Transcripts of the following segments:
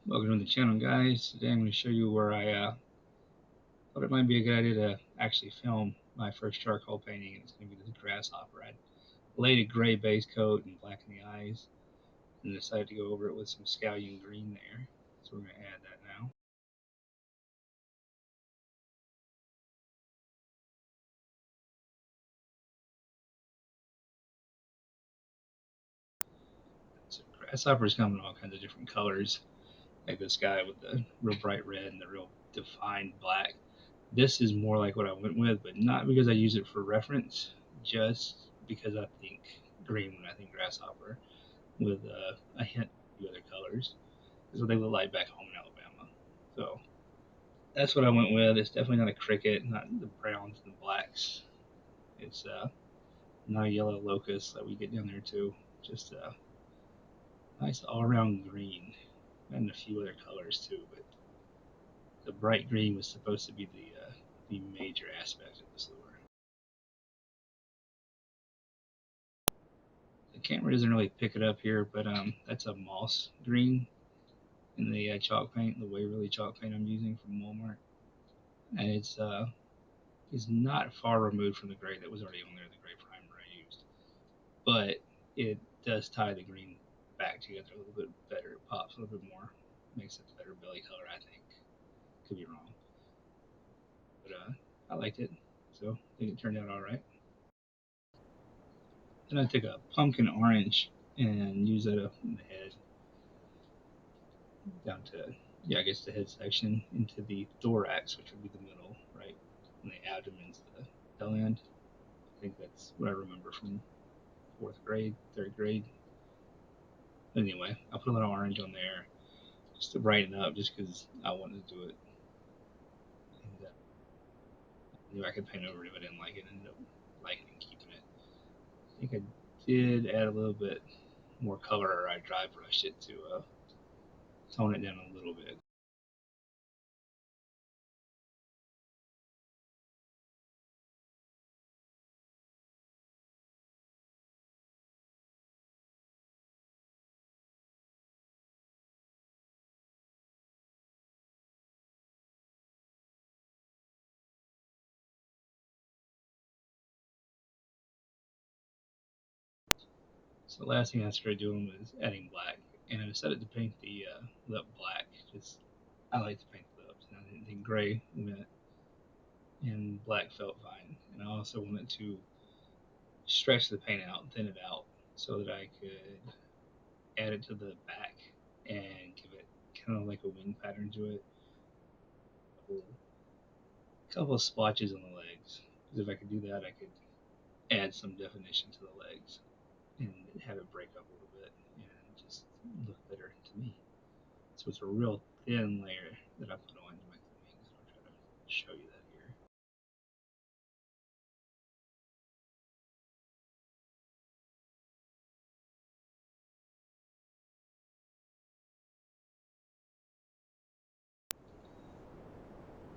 Welcome to the channel, guys. Today I'm going to show you where I thought it might be a good idea to actually film my first charcoal painting, and it's going to be this grasshopper. I laid a gray base coat and blackened the eyes, and decided to go over it with some scallion green there. So we're going to add that now. So grasshoppers come in all kinds of different colors, like this guy with the real bright red and the real defined black. This is more like what I went with, but not because I use it for reference, just because I think green when I think grasshopper, with a hint of the other colors. Is what they look like back home in Alabama. So that's what I went with. It's definitely not a cricket, not the browns and the blacks. It's not a yellow locust that we get down there too. Just a nice all-around green, and a few other colors too. But the bright green was supposed to be the major aspect of this lure. The camera doesn't really pick it up here, but that's a moss green in the chalk paint, the Waverly chalk paint I'm using from Walmart, and it's is not far removed from the gray that was already on there, the gray primer I used. But it does tie the green back together a little bit better. It pops a little bit more, makes it a better belly color, I think. Could be wrong, but I liked it, so I think it turned out all right. Then I took a pumpkin orange and used that up in the head, down to, yeah, I guess the head section, into the thorax, which would be the middle, right? And the abdomen's the tail end. I think that's what I remember from fourth grade, third grade. But anyway, I'll put a little orange on there just to brighten up, just because I wanted to do it. And I knew I could paint over it if I didn't like it, and ended up liking and keeping it. I think I did add a little bit more color, or I dry brushed it to tone it down a little bit. So the last thing I started doing was adding black, and I decided to paint the lip black. Just I like to paint the lips, and I didn't think gray went, and black felt fine. And I also wanted to stretch the paint out, thin it out, so that I could add it to the back and give it kind of like a wing pattern to it. A couple of splotches on the legs. Because if I could do that, I could add some definition to the legs and have it break up a little bit and just look better to me. So it's a real thin layer that I put on to make the wings. I'll try to show you that here.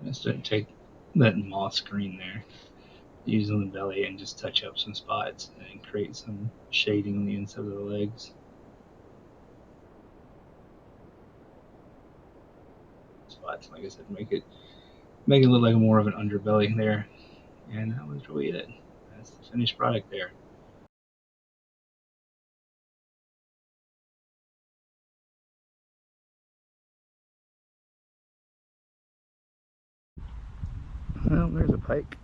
And instead of take that moss green there, use on the belly and just touch up some spots and create some shading on the inside of the legs. Spots, like I said, make it look like more of an underbelly there. And that was really it. That's the finished product there. Well, there's a pike.